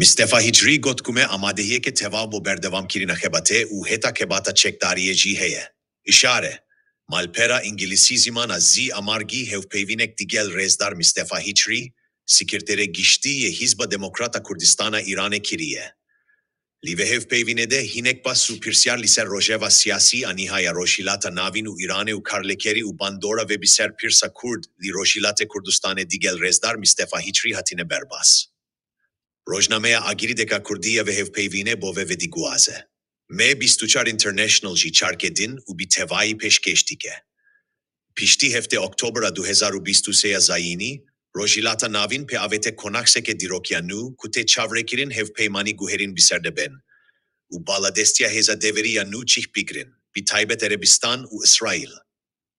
Mistefa Hicri gotkume amadehiye ke tevab bo berdevam kirina khebate u heta kebata çekdariye jî heye. İşare. Malpera İngilisi zimana zi amargi hevpeyvinek digel rezdar Mistefa Hicri, sikirtere giştiye Hizba Demokrata Kurdistana İran'e kiriye. Live hevpeyvinede hinekba su pirsyar liser rojeva siyasi anihaya roşilata navin u İran'e u karlekeri u bandora ve biser pirsa Kurd li roşilate Kurdistane digel rezdar Mistefa Hicri hatine berbas. Rojnameya Agirideka Kurdiya ve hevpeyvine bove ve diguaze. Me bistuçar international ji çarkedin u bi tevai peşkeştike. Pişti hefte Oktobra 2023 zayini, rojilata navin pe avete konakseke dirokyanu kute çavrekirin hevpeymani guherin biserdeben. U baladestia heza deveriyanu çihpigrin, bi Taybet Erebistan u İsrail.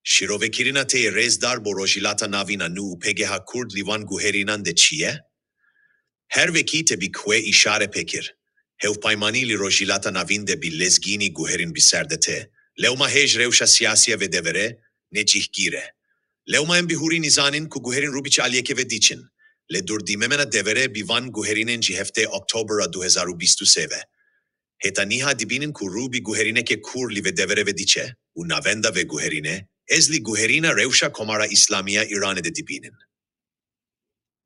Şirovekirina te rezdar bo rojilata navinanu u pegeha Kurd livan guherinan de çiye? Her vekite bi kwe işare pekir. Hevpaymani li rojilata navinde bi lezgini guherin biserdete. Levma hej revşa siyasiye ve devere, ne cihgire. Levma en bihuri nizanin ku guherin rubici aliyeke ve diçin. Le durdimemena devere bivan guherinin cihefte Oktobra 2023. Heta niha dibinin ku rubi guherineke kurli ve devere ve diçe, u navenda ve guherine, ezli guherina revşa komara İslamiya İran'ede dibinin.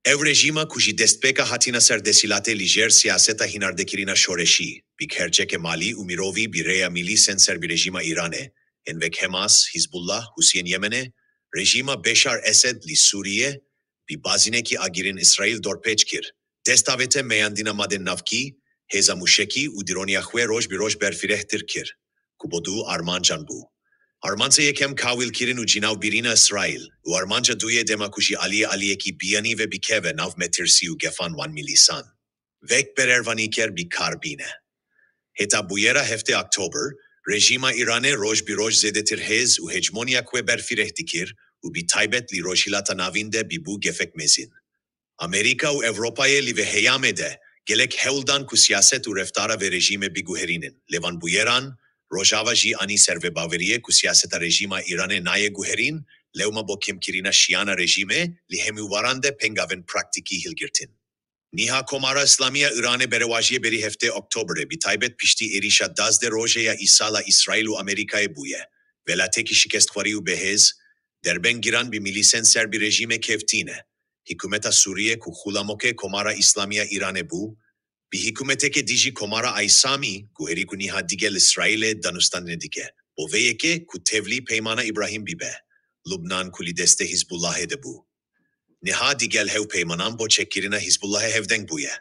Ev rejima kuji destpeka hatina ser desilate lijer siyaseta hinardekirina şoreşi, bi kerceke mali umirovi bi reya mili sen ser bi rejima İran'e, envek Hamas, Hizbullah, Hussein Yemen'e, rejima Beşar Esed li Suriye, bi bazineki agirin İsrail dorpeçkir, destavete meyandina maden navki, heza muşeki u dironiyakhwe roj bi roj berfirehtir kir, kubodu armancan bu. Armanca yekem kavil kirin u cinav birina İsrail, u armanca duye demakuji aliye ki biyani ve bikeve nav metirsi u gefan wan milisan. Vek berervaniker bi karbine. Heta buyera hefte Oktober, rejima İran'e roj bi roj zedetir hez u hegemonia kwe berfirehtikir, u bi taybet li rojilata navinde bi bu gefek mezin. Amerika u Avrupa'ya li ve heyamede, gelek hevldan ku siyaset u reftara ve rejime bi guherinin, levan buyeran, Rojava ji ani serve baveriye ku siyaseta rejima İran'e naye guherin, levma bo kemkirina şiana rejime, li hemivarande pengaven praktiki hilgirtin. Niha komara İslamiya İran'e berevajiye beri hefte Oktobre bi taybet pişti erişa dazde rojeya İsa'la İsrailu Amerika'ya buye. Velateki şikestkvari behez, derben giran bi milisen ser bir rejime keftine. Hükümeta Suriye ku hulamoke komara İslamiya İran'e bu, bi hükümeteke diji komara aysami, guheri ku niha digel İsrail'e danustanine dige. O veyeke ku tevli peymana İbrahim bibe. Lubnan kuli deste Hizbullah'e de bu. Niha digel hev peymanan bo çekirina Hizbullah'e hevden buye.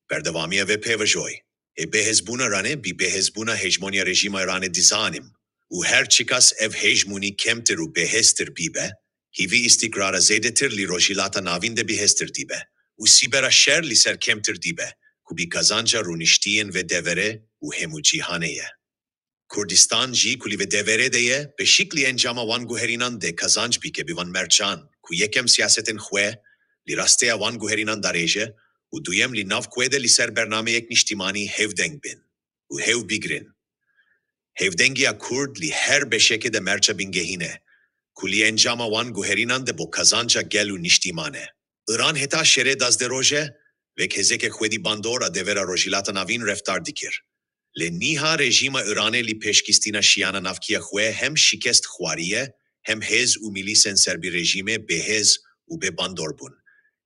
Berdevamiye ve pevajoy. Behezbuna rane bi behezbuna hegemonya rejima rane dizanim. U her çıkas ev hegemoni kemtir u behestir bibe. Hivi istikrara zedetir li rojilata navinde behestir dibe. U sibera şer li ser kemtir dibe. Kubi kazanca runiştiyen ve devere u hemu cihaneye. Kurdistan ji kuli ve devere deye beşikli encama wan guherinan de kazanç bike bivan mercan ku yekem siyasetin khwe li rasteya wan guherinan dareje u duyem li nav kwede li ser bernameyek niştimani hevdeng bin u hev bigrin. Hevdengiya Kurd li her beşeke de merça bin gehine kuli encama wan guherinan de bo kazanca gelu niştimane. İran heta şere dazde roje ve kezeke khwedi bandora devera rojilata navin reftar dikir. Le niha rejima İran'e li peşkistina şiana navkiya khwe hem şikest khwariye, hem hez u milisen ser bir rejime behez u be bandorbun.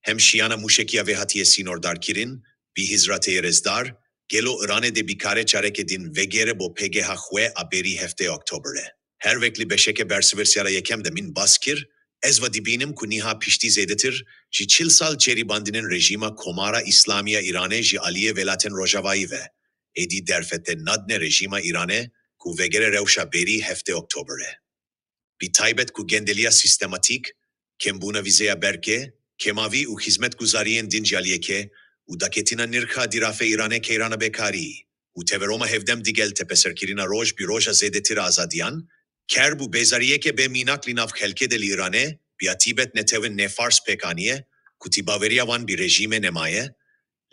Hem şiana muşekiya ve hatiye sinordar kirin, bi hizrate rezdar, gelo İran'e de bikare çarekedin vegere bo PGH khwe aberi hefte Oktober'e. Her vekli beşeke bersiversiyara yekem de min baskir, ezva dibinim ku niha pişti zedetir, ji çilsal ceribandinin rejima komara İslamiya İran'e ji aliye velaten rojavayı ve edi derfette nadne rejima İran'e ku vegere revşa beri hefte Oktober'e. Bi taybet ku gendeliya sistematik, kembuna vizeya berke, kemavi u hizmet guzariyen din jaliyeke, u daketina nirka dirafe İran'e keyrana bekari, u teveroma hevdem digel tepeserkirina roj bi roja zedetir azadiyan, ker bu bezariyeke be minakli nav helkedeli İran'e, bi atibet netevin nefars pekaniye, ku tibaveriya van bi rejime nemaye,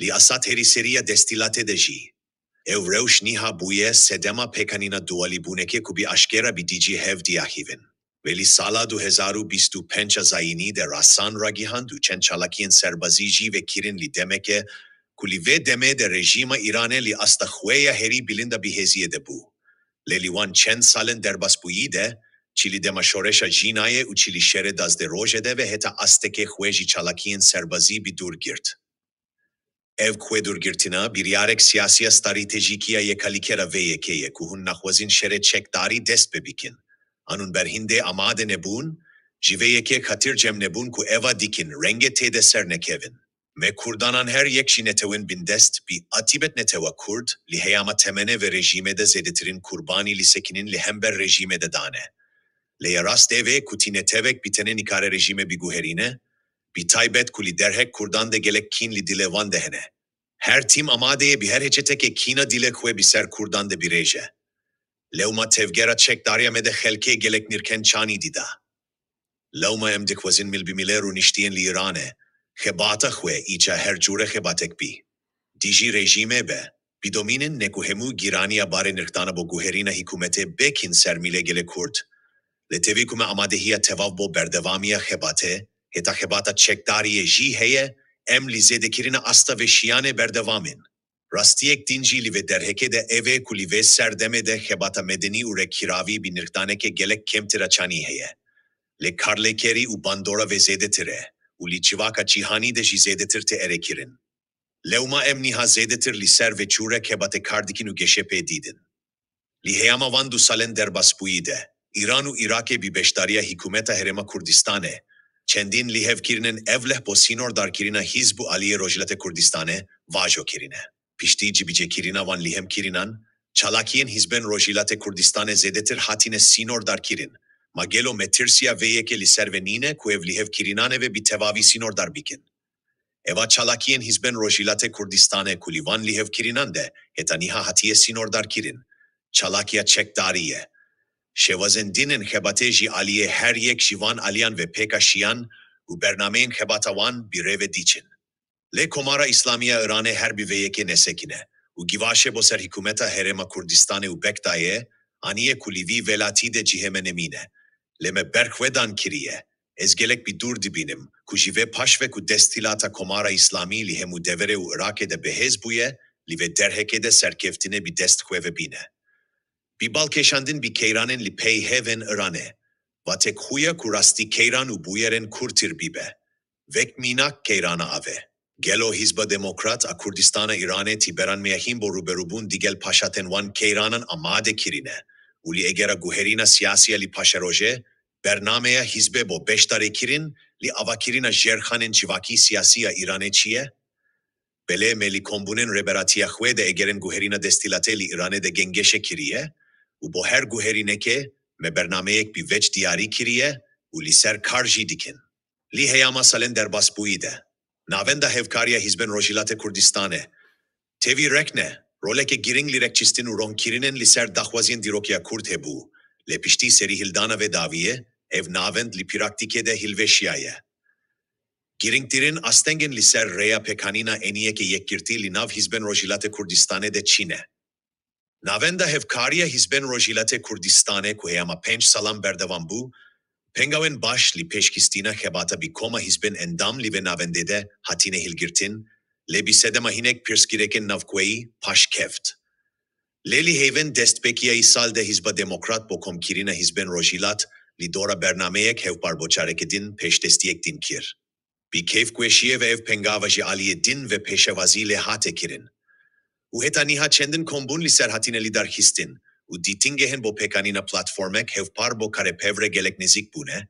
li asat heriseriya destilate de ji. Ev revş niha buye sedema pekanina duali buneke ku bi aşkera bi dici hev diyahivin. Veli sala 2025 zayini de rasan ragihan du çen çalakiyen serbaziji ve kirin li demeke kulive deme de rejima İranê li asta xweya herî bilinda bihêziyê de bû. Lê li wan çend salên derbasbûyî de, çilî dema şoreşa jînayê û çilî şerê dazdêrojê de ve heta astekê xwe jî çalakiyên serbazî bi dûr girt. Ev xwedûrgirtina biryarek siyasiya stratejîkiya yekalikera vê yekê ye ku hûn naxwazin şerê çekdarî dest bi bikin. Anûn berhîndê amade nebûn, ji vê yekê xetir cem nebûn ku eva dikin rengê tê de ser nekevin. Me Kurdanan her yek jî netewin bin dest bi atîbet netewa Kurd, li heyama temene ve rejîmê de zêdetirin kurbanî li sekinin li hember rejîmê de dane. Lê ya rast evê ku tî netewek bi tenê nikare rejîmê biguherîne, bi taybet ku li derhek Kurdan de gelek kîn li dile wan de hene. Her tîm amadeyê bi her heçeteke kîna dile xwe bi ser Kurdan de birêje. Lewma tevgera çekdariya me de xelkê gelek nirken çanî dîda. Lewma em dixwazin milbimîlê rû niştiyên li Îranê, xebata xwe îça her cure xebatek bî. Dijî rejîmê be, bi domînin ne ku hemû gîraniya barê nirxdana bo guherîna hikûmetê bekin ser mîlê gelek Kurd, li tevî ku me amadehiya tevav bo berdevamiya xebatê, heta xebata çekdariyê jî heye, em li zêdekirina asta ve şiyanê berdevamin. Rastiyek dincî li vê derhekê de evê ku li vê serdemê de xebata medenî û rekiravî bi nirxdanekê gelek kemtira çanî heye. Lê karlêkerî û bandora ve zêdetir e, û li civaka cîhanî de jî zêdetir tê erekirin. Lewma em niha zêdetir li ser ve çûrek xebatê kar dikin û geşepê dîdin. Li heyama wan du salên derbasbûyî de, İran û Iraqê bi beşdariya hikûmeta Herêma Kurdistanê, çendîn lîhevkirinin evleh bo sînordarkirina Hizb û Aliyê Rojhilatê Kurdistanê vajo kirine. Piştî cibicekirina wan lîhemkirinan, çalakiyên Hizbên Rojhilatê Kurdistanê zêdetir hatine sînordarkirin, ma gelo me tirsiya vê yekê li ser ve nîne ku ev lîhevkirinan ve bi tevavî sînordar bikin. Eva çalakiyên Hizbên Rojhilatê Kurdistanê ku li van lîhevkirinan de heta niha hatiye sînordarkirin, çalakiya çekdariye. Şevazên dinên xebatê jî aliyê her yek ji van aliyan ve pêka şiyan û bernameyên xebata wan bi rêve dîçin. Lê Komara İslamiya Îranê her bi vê yekê nesekine û givaşê bo ser hikûmeta Herêma Kurdistanê û Bektayê, aniye ku li vî velatî de cihê nemîne. Lê me berxwedan kiriye, ez gelek bi dûr dibînim ku ji vê paşvek û destilata Komara İslamî li hemû deverê û Iraqê de bihêz bûye, li vê derhekê de serkeftine bi dest xwe vebîne. Bi balkêşandin bi keyranên li pey hevên Îranê, vatek xuya ku rastî keyran û bûyerên kurtir bibe. Vek mînak keyrana ave. Gelo Hizba Demokrat a Kurdistana Îranê tîberan meyahîn bo rûberûbûn digel paşatên wan keyranan amade kirine û li egera guherîna siyasiya li paşeroje, bernameya Hizbê bo beşdarê kirin li avakirina jerxanên civakî siyasiya Îranê çi ye? Belê me li kombûnên rêberatiya xwe de egerên guherîna destilatê li Îranê de gengeşe kiriye û bo her guherînekê me bernameyek bi veç diyarî kiriye û li ser kar jî dikin. Li heyama salên derbasbûyî de, navenda hevkariya Hizbên Rojhilatê Kurdistanê, tevî rekne, roleke giring li rekçistin û ronkirinin li ser daxwaziyên dîrokiya Kurd hebû, lê piştî serî hildana ve daviyê, ev navend li pîraktikê de hilveşiya ye. Giringtirin astengên li ser rêya pêkanîna eniyekê yekgirtî li nav Hizbên Rojhilatê Kurdistanê de çi ne? Navenda hevkariya Hizbên Rojhilatê Kurdistanê ku heyama 5 salan berdevam bû, pengawen baş li pêşkîstina xebata bi koma Hizbên endam li vê navendê de hatine hilgirtin, lê bi sedema hinek pirsgirêkên navxweyî paş keft. Lê li heyvên destpêkiya îsal de Hizba Demokrat bo komkirina Hizbên Rojhilat li dora bernameyek hevparboçareke din pêşdestiyek din kir. Bi kêfgweşiyê ve ev pengava jî aliyê din ve pêşevazî lê hate kirin. û heta niha çendin kombûn li ser hatine lidarxistin û dîtingehên bo pêkanîna platformek hevpar bo karepevre gelek nêzik bûne,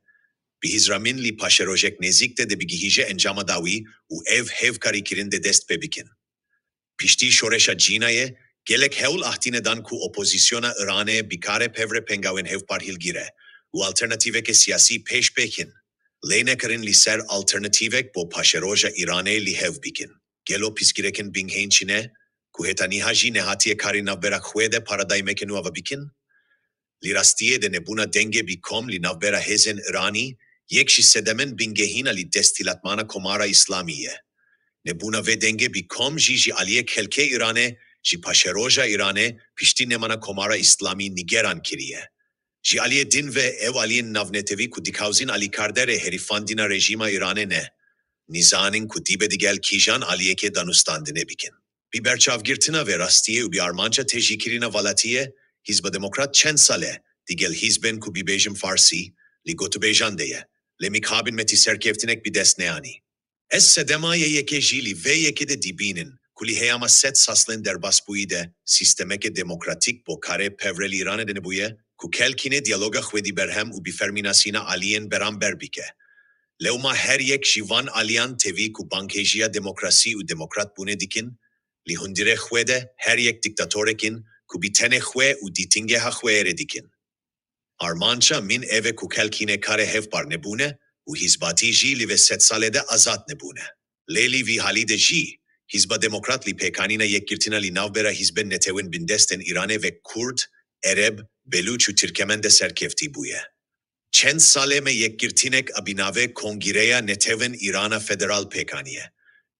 bi hîzramin li paşerojek nêzik de bigihîje encama dawî û ev hevkarî kirin de dest pê bikin. Piştî şoreşa cînayê, gelek hewl ahtîne dan ku opozisyona Îranê bi karepevre pengawen hevpar hilgire û alternatîveke siyasî pêş bêkin. Lê nekirin li ser alternatîvek bo paşeroja Îranê li hev bikin. Gelo pîzgirêkên binghên çi ne? Ku heta niha jî nehatiye karê navbera xwe de paradaymek nû ava bikin? Li rastiyê de nebûna dengê bi kom li navbera hêzên Îranî, yek jî sedemin bingehîna li destilatmana Komara İslamî ye. Nebûna vê dengê bi kom jî aliyê kelkê Îranê, ji paşeroja Îranê piştî nemana Komara İslamî nigeran kiriye. Ji aliyê din ve ev aliyên navnetevî ku dikawzîn alîkarderê herîfandîna rejîma Îranê ne. Nizanin ku dibe digel kijan aliyeke danustandine bikin. Bir berçavgirtina ve rastiye u bir armanca tejikirina valatiye, Hizba Demokrat çen sale, digel hizben ku bibejim farsi, li gotubejan deye, le mikabin meti serkeftinek bir desneani. Es sedemaye yeke jili ve yeke de dibinin, kuli heyama set saslen derbasbuide, sistemeke demokratik bo kare pevrel İran'e denebuye, ku kelkine diyaloga hvedi berhem u biferminasina aliyen beram berbike. Leuma her yek jivan alian tevi ku bankejia demokrasi u demokrat bune dikin, li hundire hvede her yek diktatorekin, ku bitene hve u ditinge ha hve dikin. Armança min eve ku kelkine kare hevbar nebune, u hizbati ji li ve setsalede azat nebune. Leli vi halide ji, Hizba Demokrat li pekanina yekkirtina li navbera hizben netewin bindesten İran'e ve Kurd, Ereb, Beluç u Türkemen de serkefti buye. Çen saleme yekkirtinek abinave kongireya netevin İran'a federal pekaniye.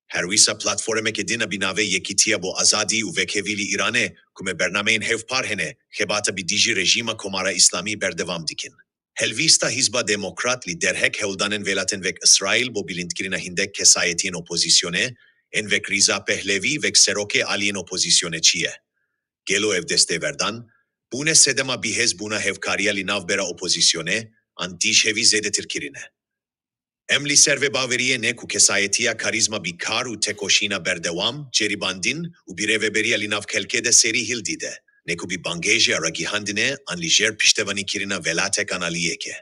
Herwisa platformek edin abinave yekitiya bo azadi u vekevili İran'e kume bernameyin hevparhene hebata bi diji rejima komara İslami berdevam dikin. Helvista Hizba Demokrat li derhek hevdanen velaten vek İsrail bo bilintgirina hindek kesayetin opozisyone, en vek Riza Pehlevi vek seroke alien opozisyone çiye. Gelo ev deste verdan, bune sedema bihez buna hevkariya li navbera opozisyone, antiş hevi zedetir kirine. Emli serve baveriye ne ku kesayetiya karizma bi kar u tekoşina berdevam, ceribandin u bireveberiya li nav kelkede seri hildide, ne ku bi bangeje aragihandine an lijer piştevani kirina velatek analiyeke.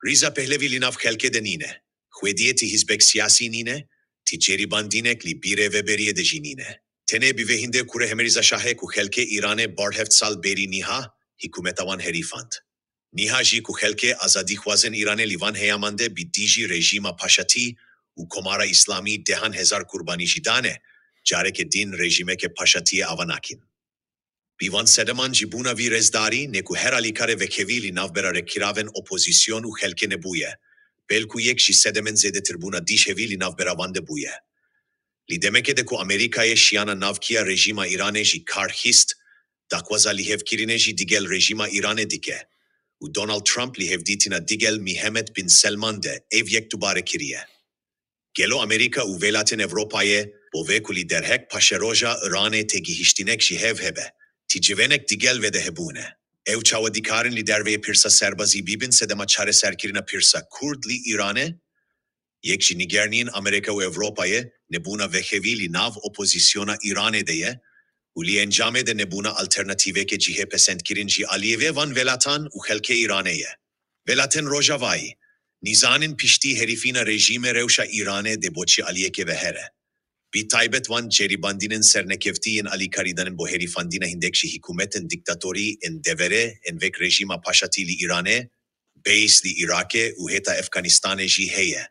Riza Pehlevi li nav kelkede nine, hvediyeti hizbek siyasi nine, ti ceribandinek li bireveberiye de jinine. Tene bi vehinde kure hemeriza şahe ku helke İran'e barheftsal beri niha, hikümetavan herifand. Nihaji ku helke azadi khwazen İran'e livan heyamande bi diji rejima paşati u komara İslami dehan hezar kurbani jidane, careke din rejimeke paşatiye avanakin. Bivan sedeman jibuna vi rezdari ne ku her alikare ve kevili navbera rekiraven opozisyon u helke ne buye, belku yek ji sedemen zedetir buna diş hevili navbera vande buye. Li demeke de ku Amerika'ye şiyana navkiya rejima İran'e ji karhist, dakwaza li hevkirine ji digel rejima İran'e dike. U Donald Trump li hevditina digel Mehmet bin Selman de ev yek dubare kiriye. Gelo Amerika u velaten Evropaye, bove ku li derhek paşeroja İran'e te gihiştinek ji hevhebe, ti civenek digel ve de hebune. Ev çava dikarin li derveye pirsa serbazi bibin sedema çare serkirina pirsa Kurd li İran'e, yek ji Nigernin Amerika u Evropaye, nebuna vehevili nav opozisyona İran'e deye, u li encame de nebuna alternativeke cihe pesentkirin ji Aliyeve van velatan u helke İran'eye. Velaten rojavai, nizanin pişti herifina rejime revşa İran'e de boçi Aliyeke ve here. Bi taybet van ceribandinin sernekeftiyin Ali Karidan'ın bu herifandina hindekşi hükümetin diktatori en devere en vek rejima paşatili İran'e, beis li Irak'e u heta Afganistan'e ji heye.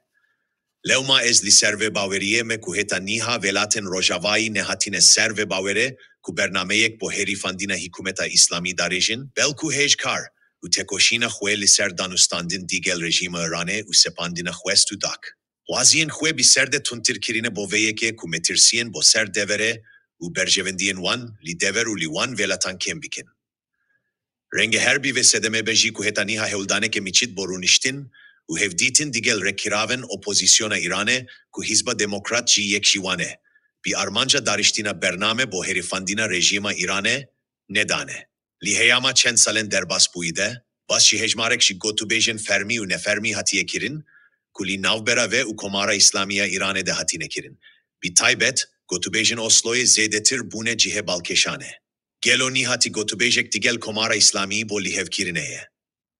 Leuma ez li serve baveriye me ku heta niha velaten rojavai nehatine serve bavere ku bernameyek bo herifandina hükümeta İslami darejin belku hejkar u tekoşina xwe li ser danustandin digel rejima İran'e u sepandina xwestu dak. Wazien xwe bi serde tuntir kirine bo veyeke ku metirsiyen bo ser devere u berjevendiyen wan li dever u li wan velatan kembikin. Renge herbi ve sedeme beji ku heta niha hevdaneke miçit boruniştin u hevditin digel rekiraven opozisyona İran'e ku Hizba Demokrat ji yekşivane. Bi armanca dariştina bername bo herifandina rejima İran'e nedane. Li heyama çen salen derbas buyide, bas ji hejmarek ji gotubejen fermi u nefermi hatiye kirin, ku li navbera ve u komara İslamiya İran'e de hatine kirin. Bi taybet, gotubejen Oslo'ye zedetir bune cihe balkeşane. Gelo nihati gotubejek digel komara İslami bo li hevkirineye.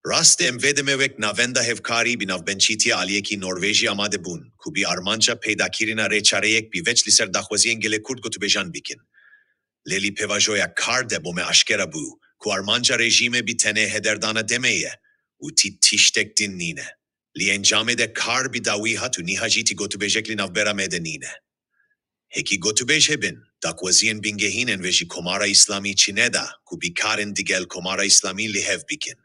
Raste emvedemevek navenda hevkari bi navbençitiya aliyeki Norveji amade bun, ku bi armanca peydakirina reçareyek bi veç liser daxwazien gele Kurd gotubejan bikin. Leli pevajoya kar de bo me aşkera bu, ku armanca rejime bi tene hederdana demeye, u ti tiştek din nine. Li encame de kar bi dawi hatu nihajiti gotubejek li navbera medenine. Heki gotubej hebin, daxwazien bingehinen veji komara İslami çineda, ku bi karen digel komara İslami li hev bikin.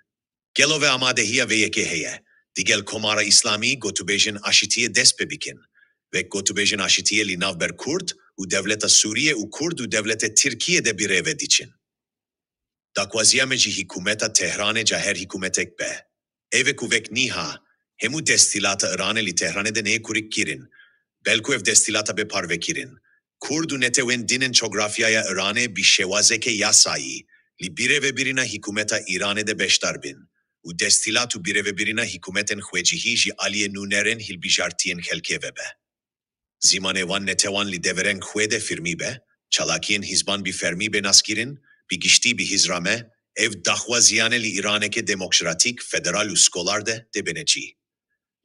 Gelo ve amadehiya ve yekeheye, digel komara İslami gotubejin aşitiye despebikin, ve gotubejin aşitiye li navber Kurd, u devleta Suriye u Kurd u devlete Türkiye'de bir evet için. Dakvaziyameci hükümeta Tehran'e caher hükümetek be. Eve kuvek niha, hemu destilata İran'e li Tehran'e de neye kurik kirin, Belku ev destilata be parvekirin. Kurdu netewen dinin coğrafyaya Irane bir şevazeke yasayı. Li bire ve birina hükümeta İran'de beşdarbin. U destilatu bire ve birina hükümeten hwecihi ji aliye nuneren hilbijartiyen helkevebe. Zimanevan netevan li deveren hwede firmi be, çalakiyen hizban bir fermi be naskirin, bir gişti bir hizrame, ev dahvaziyane li İraneke demokratik federal uskolar de beneci.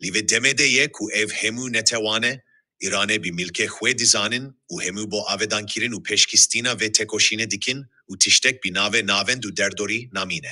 Li ve demede ye ku ev hemu netewane, İran'e bir milke hwe dizanin, u hemu bo avedan kirin u peşkistina ve tekoşine dikin, u tiştek bir nave naven du derdori namine.